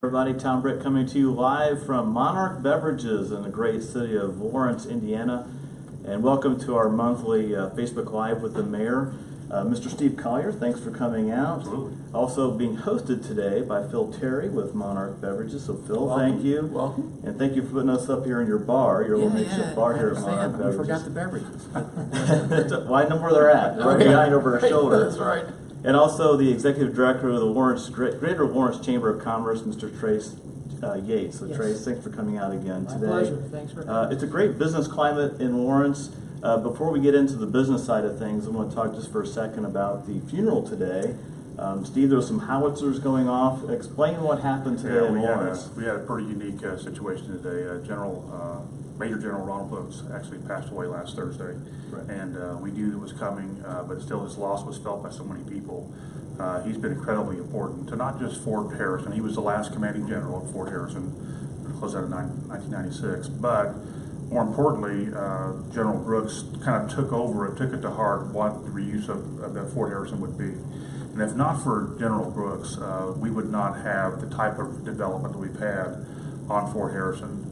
Everybody, Tom Britt coming to you live from Monarch Beverages in the great city of Lawrence, Indiana. And welcome to our monthly Facebook Live with the mayor, Mr. Steve Collier. Thanks for coming out. Absolutely. Also being hosted today by Phil Terry with Monarch Beverages. So Phil, Welcome. Thank you. Welcome. And thank you for putting us up here in your bar, your little makeshift bar here at Monarch We Beverages. forgot the beverages. Well, I know where they're at. They're right behind over our shoulder. That's right. And also the executive director of the Greater Lawrence Chamber of Commerce, Mr. Trace Yates. So Yes. Trace, thanks for coming out again My today. pleasure. Thanks for coming. It's a great business climate in Lawrence. Before we get into the business side of things, I want to talk just for a second about the funeral today. Steve, there were some howitzers going off. Explain what happened today in Lawrence. We had a pretty unique situation today. Major General Ronald Brooks actually passed away last Thursday, Right. and we knew it was coming, but still his loss was felt by so many people. He's been incredibly important to not just Fort Harrison. He was the last commanding general at Fort Harrison, closed out in 1996, but more importantly, General Brooks kind of took it to heart what the reuse of that Fort Harrison would be. And if not for General Brooks, we would not have the type of development that we've had on Fort Harrison.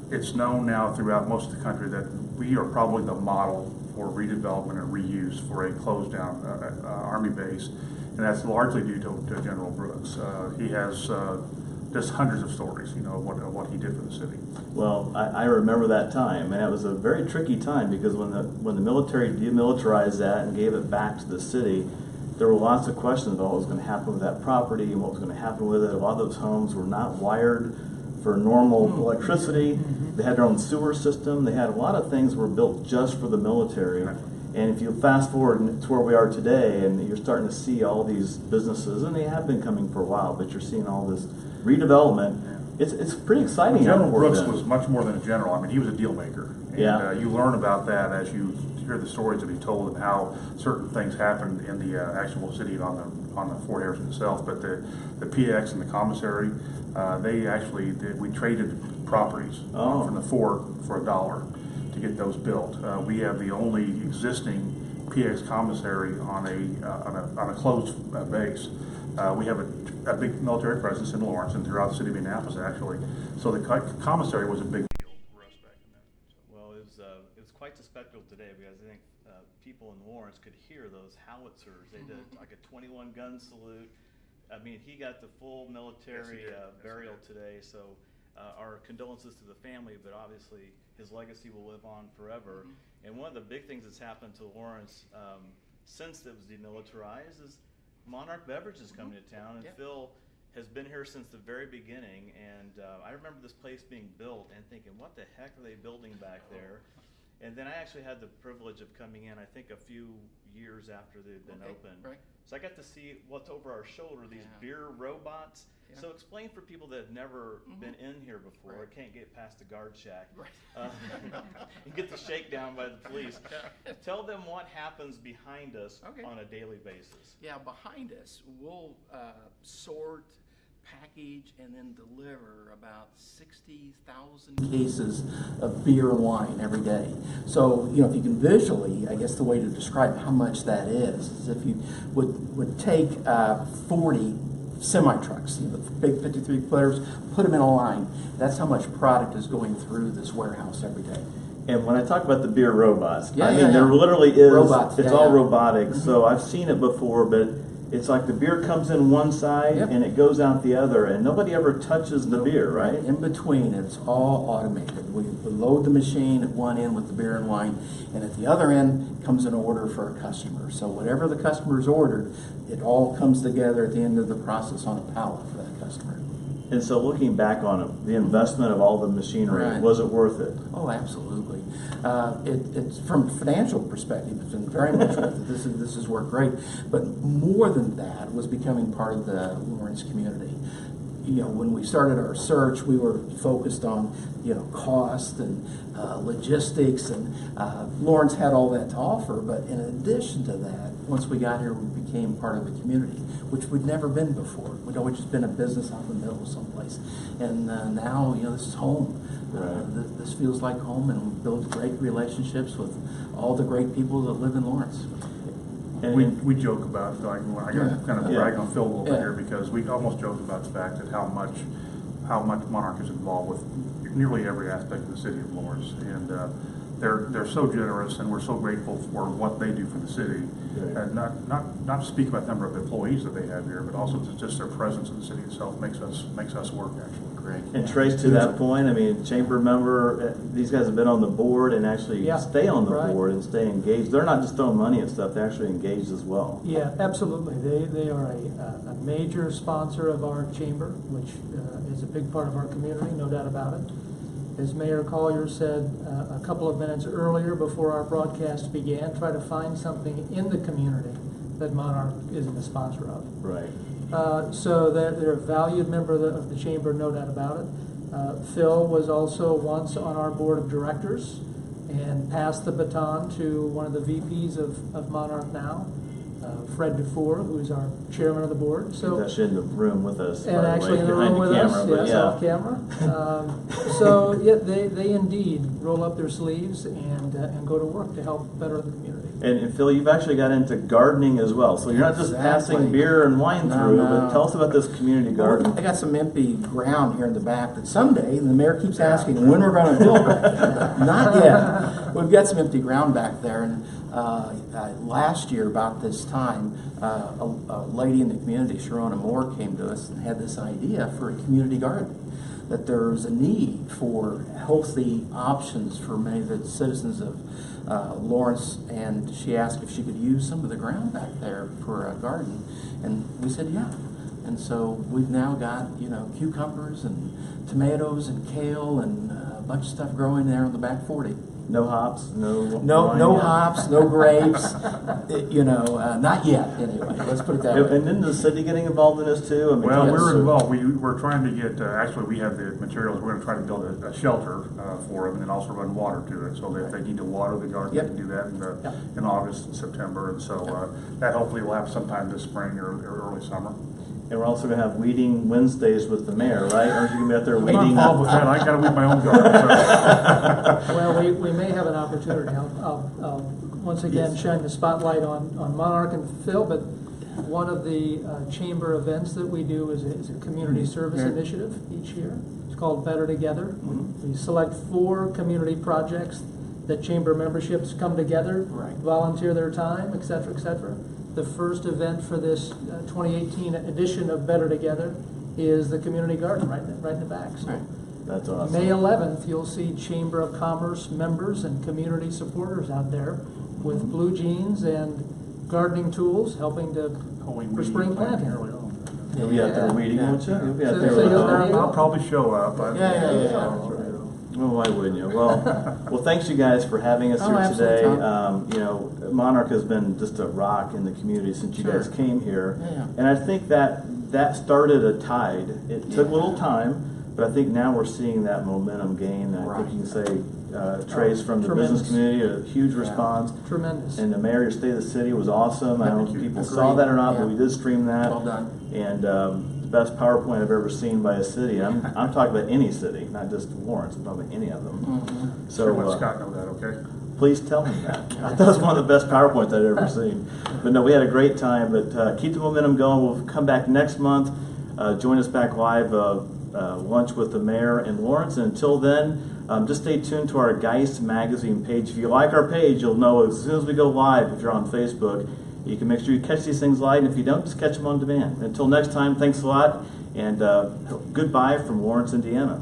It's known now throughout most of the country that we are probably the model for redevelopment and reuse for a closed down Army base, and that's largely due to General Brooks. He has just hundreds of stories, of what he did for the city. Well, I remember that time, and it was a very tricky time because when the military demilitarized that and gave it back to the city, there were lots of questions about what was going to happen with that property and what was going to happen with it. A lot of those homes were not wired for normal electricity. They had their own sewer system. They had a lot of things were built just for the military. And if you fast forward to where we are today, and you're starting to see all these businesses, and they have been coming for a while, but you're seeing all this redevelopment. It's pretty exciting. General Brooks was much more than a general. I mean, he was a deal maker. And, Yeah. You learn about that as you hear the stories that he told and how certain things happened in the actual city on the Fort Harrison itself. But the PX and the commissary, we traded properties from the fort for $1 to get those built. We have the only existing PX commissary on a closed base. We have a big military presence in Lawrence and throughout the city of Indianapolis, actually. So the commissary was a big deal for us back in then. Well, it was quite the spectacle today because I think people in Lawrence could hear those howitzers. They did like a 21 gun salute. I mean, he got the full military burial today, so our condolences to the family, but obviously his legacy will live on forever. And one of the big things that's happened to Lawrence since it was demilitarized is Monarch Beverages coming to town, and Phil has been here since the very beginning. And I remember this place being built and thinking, what the heck are they building back there? And then I actually had the privilege of coming in, I think a few years after they'd been open. Right. So I got to see what's over our shoulder, these beer robots. Yeah. So explain for people that have never been in here before, or can't get past the guard shack. Right. You get the shakedown by the police. Tell them what happens behind us on a daily basis. Yeah, behind us, we'll sort, package, and then deliver about 60,000 cases of beer and wine every day. So, if you can visually, I guess the way to describe how much that is if you would take 40 semi-trucks, the big 53-footers, put them in a line. That's how much product is going through this warehouse every day. And when I talk about the beer robots, Yeah, I mean, yeah, there yeah. literally is, Robots, it's yeah, all yeah. robotic. So I've seen it before, but it's like the beer comes in one side and it goes out the other, and nobody ever touches the beer, right? In between, it's all automated. We load the machine at one end with the beer and wine, and at the other end comes an order for a customer. So whatever the customer's ordered, it all comes together at the end of the process on a pallet for that customer. And so looking back on it, the investment of all the machinery, Right. was it worth it? Oh, absolutely. It's from a financial perspective, it's been very much worth it. This has worked great. But more than that was becoming part of the Lawrence community. When we started our search, we were focused on, cost and logistics, and Lawrence had all that to offer. But in addition to that, once we got here, we became part of the community, which we'd never been before. We'd always just been a business out in the middle someplace. And now, this is home. This feels like home, and we build great relationships with all the great people that live in Lawrence. We joke about, like, I got kind of Yeah. brag on Phil a little bit Yeah. here, because we almost joke about the fact that how much Monarch is involved with nearly every aspect of the city of Lawrence. And they're so generous, and we're so grateful for what they do for the city. Right. And not to speak about the number of employees that they have here, but also just their presence in the city itself makes us work, actually. Great. And Trace, to that point, I mean, chamber member, these guys have been on the board and actually Yeah, stay on the right. board and stay engaged. They're not just throwing money at stuff, they're actually engaged as well. Yeah, absolutely. They are a major sponsor of our chamber, which is a big part of our community, no doubt about it. As Mayor Collier said a couple of minutes earlier before our broadcast began, try to find something in the community that Monarch isn't a sponsor of. Right. So they're a valued member of the chamber, no doubt about it. Phil was also once on our board of directors and passed the baton to one of the VPs of Monarch now, Fred DeFore, who's our chairman of the board. He's So, actually in the room with us, by and the actually way, in the behind room with the us, camera, but yes, off camera. So yeah, they indeed roll up their sleeves and go to work to help better the community. And Phil, you've actually got into gardening as well, so you're not just Exactly. passing beer and wine No, through, no. but tell us about this community garden. I got some empty ground here in the back that someday, the mayor keeps asking when we're gonna build back there. Not yet. We've got some empty ground back there, and last year about this time, a lady in the community, Sharona Moore, came to us and had this idea for a community garden, that there's a need for healthy options for many of the citizens of Lawrence, and she asked if she could use some of the ground back there for a garden, and we said yeah. And so we've now got, cucumbers and tomatoes and kale and a bunch of stuff growing there on the back 40. No hops, no wine No yet. hops, no grapes, not yet anyway, let's put it that way. And then the city getting involved in this too? I mean, Well, Yes, we're sir. involved. We're trying to get, actually, we have the materials. We're gonna try to build a shelter for them, and then also run water to it, so that if they need to water the garden, Yep. they can do that Yep. in August and September. And so that hopefully will happen sometime this spring or early summer. And we're also gonna have weeding Wednesdays with the mayor, right? Aren't you gonna be out there I'm not weeding? involved with that. I gotta weed my own garden. So. Well, we may have an opportunity. I'll once again shine the spotlight on Monarch and Phil, but one of the chamber events that we do is a community service Yeah. initiative each year. It's called Better Together. Mhm. We select 4 community projects that chamber memberships come together, Right. volunteer their time, et cetera, et cetera. The first event for this 2018 edition of Better Together is the community garden right in the back. So Right. That's awesome. May 11th, you'll see Chamber of Commerce members and community supporters out there with blue jeans and gardening tools, helping to for spring planting. Early on. You'll be out there weeding, Yeah. won't you? You'll be out So- there so with you'll- us. I'll probably show up. Yeah. Well, why wouldn't you? Well, thanks you guys for having us Oh, here absolutely, today. Tom. Monarch has been just a rock in the community since you Sure. guys came here. Yeah. And I think that started a tide. It took a Yeah. little time, but I think now we're seeing that momentum gain. I Right. think you can say, Trace from the business Tremendous. community, a huge Yeah. response. Tremendous. And the mayor, your State of the City was awesome. I don't know Thank if you. people saw Agreed. that or not, but Yeah. we did stream that. Well done. And the best PowerPoint I've ever seen by a city. I'm talking about any city, not just Lawrence, I'm talking about any of them. Mhm. So Sure, let Scott know that, okay? please tell him that. That was one of the best PowerPoints I'd ever seen. But no, we had a great time. But keep the momentum going. We'll come back next month. Join us back live, lunch with the mayor in Lawrence. And until then, just stay tuned to our Geist magazine page. If you like our page, you'll know as soon as we go live. If you're on Facebook, you can make sure you catch these things live. And if you don't, just catch them on demand. Until next time, thanks a lot. And goodbye from Lawrence, Indiana.